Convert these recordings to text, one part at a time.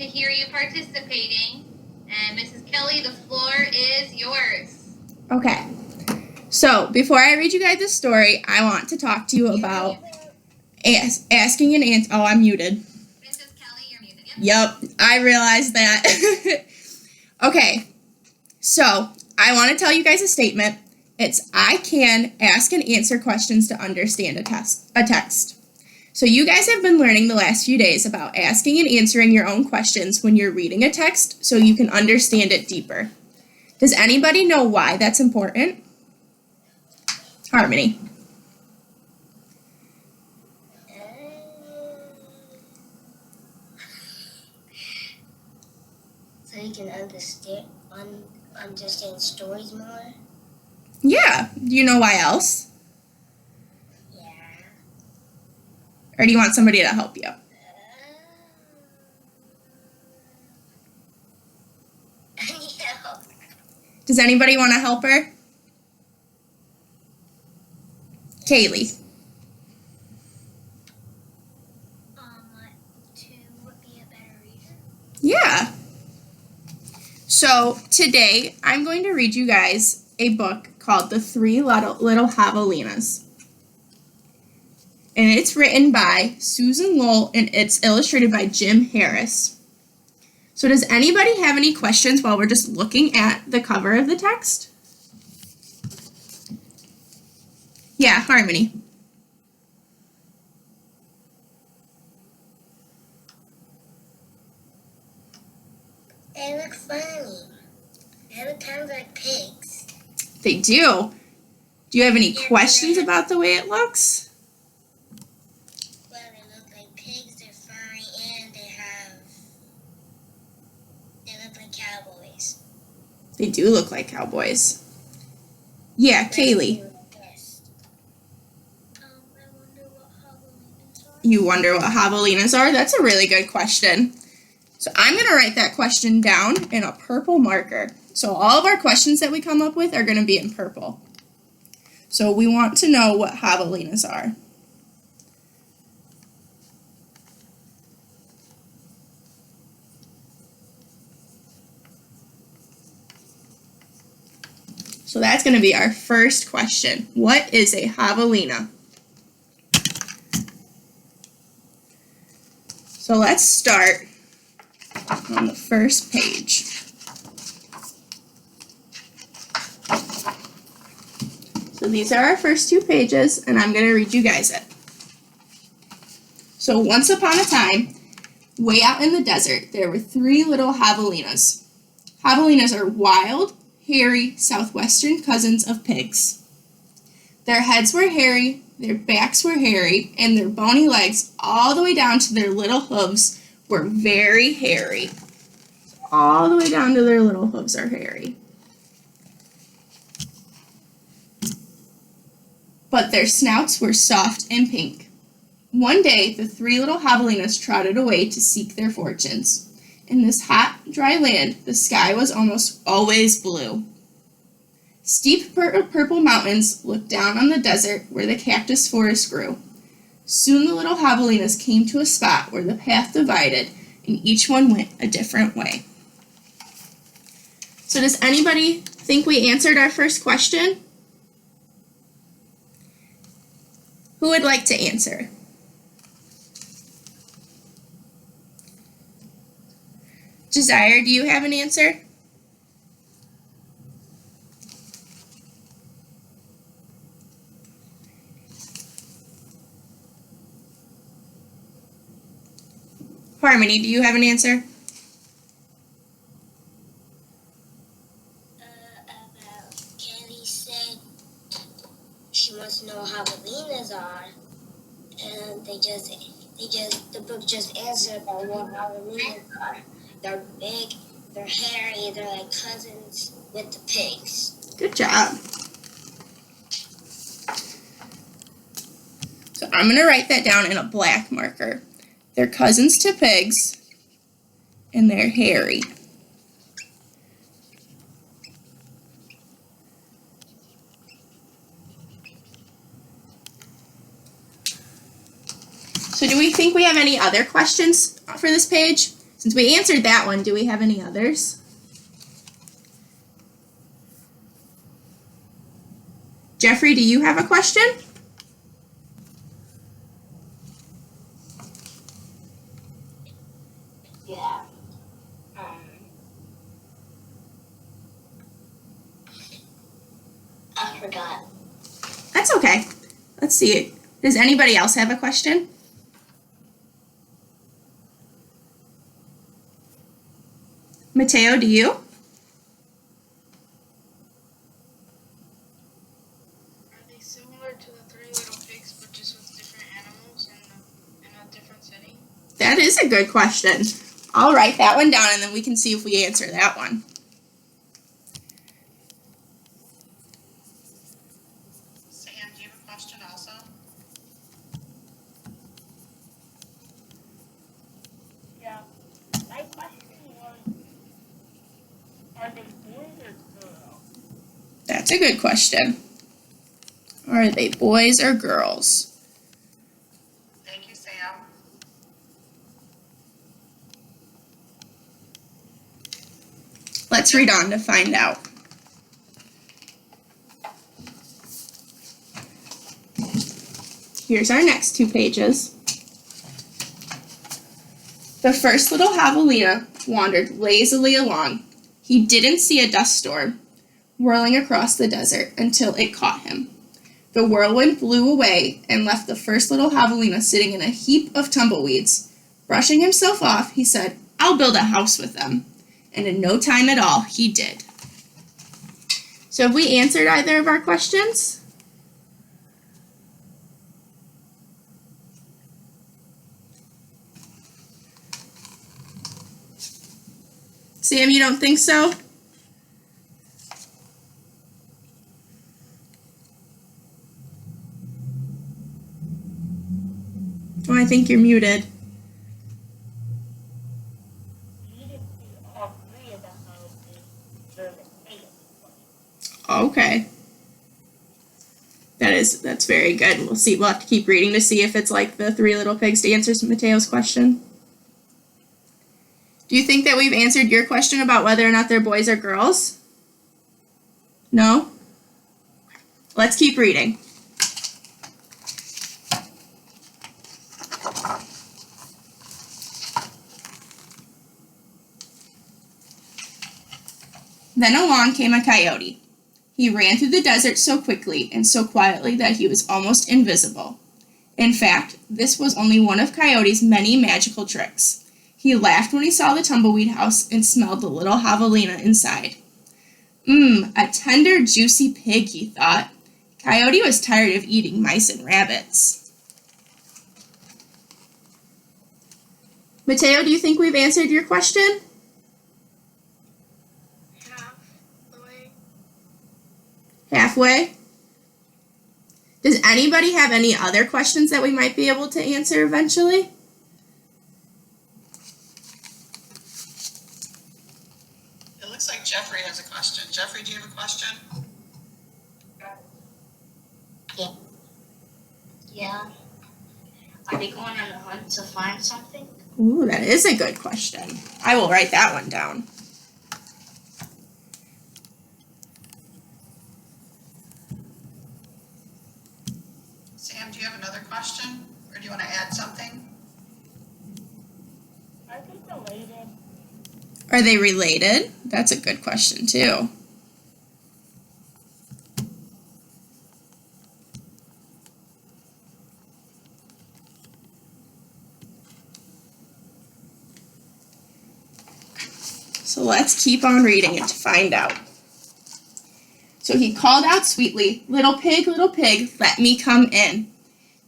hear you participating. And Mrs. Kelly, the floor is yours. Okay. So, before I read you guys this story, I want to talk to you about asking and answer. Oh, I'm muted. Mrs. Kelly, you're muted. Yep, I realized that. Okay, so I want to tell you guys a statement. It's I can ask and answer questions to understand a text. So you guys have been learning the last few days about asking and answering your own questions when you're reading a text so you can understand it deeper. Does anybody know why that's important? Harmony. So you can understand stories more? Yeah. Do you know why else? Yeah. Or do you want somebody to help you? Yeah. Does anybody want to help her? Kaylee. To be a better reader? Yeah. So today I'm going to read you guys a book called The Three Little Javelinas. And it's written by Susan Lowell and it's illustrated by Jim Harris. So does anybody have any questions while we're just looking at the cover of the text? Yeah, Harmony. They look funny. They look kind of like pigs. They do. Do you have any questions about the way it looks? Well, they look like pigs, they're furry, and they look like cowboys. They do look like cowboys. Yeah, Kaylee. You wonder what javelinas are? That's a really good question. So I'm going to write that question down in a purple marker. So all of our questions that we come up with are going to be in purple. So we want to know what javelinas are. So that's going to be our first question. What is a javelina? So let's start on the first page. So these are our first two pages, and I'm going to read you guys it. So once upon a time, way out in the desert, there were three little javelinas. Javelinas are wild, hairy, southwestern cousins of pigs. Their heads were hairy, their backs were hairy, and their bony legs all the way down to their little hooves were very hairy. All the way down to their little hooves are hairy. But their snouts were soft and pink. One day, the three little javelinas trotted away to seek their fortunes. In this hot, dry land, the sky was almost always blue. Steep purple mountains looked down on the desert where the cactus forest grew. Soon the little javelinas came to a spot where the path divided, and each one went a different way. So does anybody think we answered our first question? Who would like to answer? Desire, do you have an answer? Harmony, do you have an answer? About Kelly said she wants to know how javelinas are, and the book just answered about what javelinas are. They're big, they're hairy, they're like cousins with the pigs. Good job. So I'm going to write that down in a black marker. They're cousins to pigs, and they're hairy. So do we think we have any other questions for this page? Since we answered that one, do we have any others? Jeffrey, do you have a question? Yeah. I forgot. That's okay. Let's see. Does anybody else have a question? Mateo, do you? Are they similar to the Three Little Pigs, but just with different animals in a different setting? That is a good question. I'll write that one down and then we can see if we answer that one. Sam, do you have a question also? Yeah. My question was, are they boys or girls? That's a good question. Are they boys or girls? Thank you, Sam. Let's read on to find out. Here's our next 2 pages. The first little javelina wandered lazily along. He didn't see a dust storm whirling across the desert until it caught him. The whirlwind blew away and left the first little javelina sitting in a heap of tumbleweeds. Brushing himself off, he said, "I'll build a house with them." And in no time at all, he did. So have we answered either of our questions? Sam, you don't think so? Oh, I think you're muted. You didn't see all 3 of the houses during the eight. Okay. That's very good. We'll see. We'll have to keep reading to see if it's like the Three Little Pigs to answer Mateo's question. Do you think that we've answered your question about whether or not they're boys or girls? No? Let's keep reading. Then along came a coyote. He ran through the desert so quickly and so quietly that he was almost invisible. In fact, this was only one of Coyote's many magical tricks. He laughed when he saw the tumbleweed house and smelled the little javelina inside. A tender, juicy pig, he thought. Coyote was tired of eating mice and rabbits. Mateo, do you think we've answered your question? Half the way. Halfway? Does anybody have any other questions that we might be able to answer eventually? It looks like Jeffrey has a question. Jeffrey, do you have a question? Yeah. Are they going on a hunt to find something? Ooh, that is a good question. I will write that one down. Sam, do you have another question? Or do you want to add something? Are they related? Are they related? That's a good question too. So let's keep on reading it to find out. So he called out sweetly, little pig, let me come in."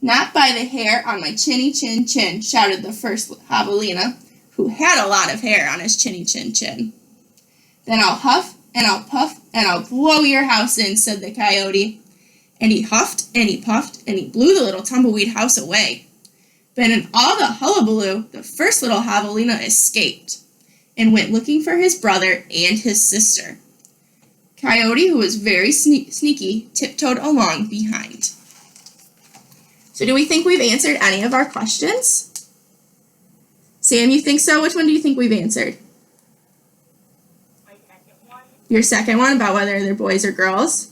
"Not by the hair on my chinny chin chin," shouted the first javelina, who had a lot of hair on his chinny chin chin. "Then I'll huff and I'll puff and I'll blow your house in," said the coyote. And he huffed and he puffed and he blew the little tumbleweed house away. But in all the hullabaloo, the first little javelina escaped and went looking for his brother and his sister. Coyote, who was very sneaky, tiptoed along behind. So do we think we've answered any of our questions? Sam, you think so? Which one do you think we've answered? My second one. Your second one about whether they're boys or girls?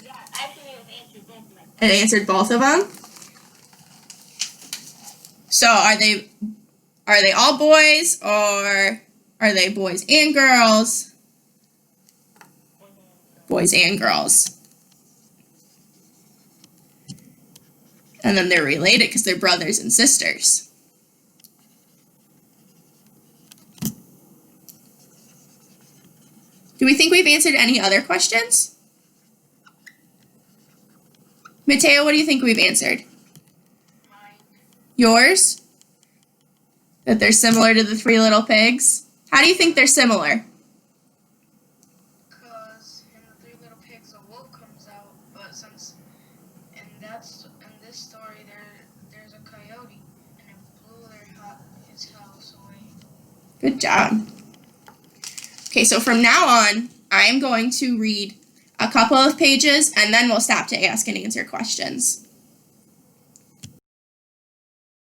Yeah, actually, it answered both of my It answered both of them. So are they all boys or are they boys and girls? Boys and girls. And then they're related because they're brothers and sisters. Do we think we've answered any other questions? Mateo, what do you think we've answered? Mine. Yours? That they're similar to the Three Little Pigs? How do you think they're similar? Because in the Three Little Pigs, a wolf comes out, but since in this story there's a coyote, and it blew his house away. Good job. Okay, so from now on, I am going to read a couple of pages and then we'll stop to ask and answer questions.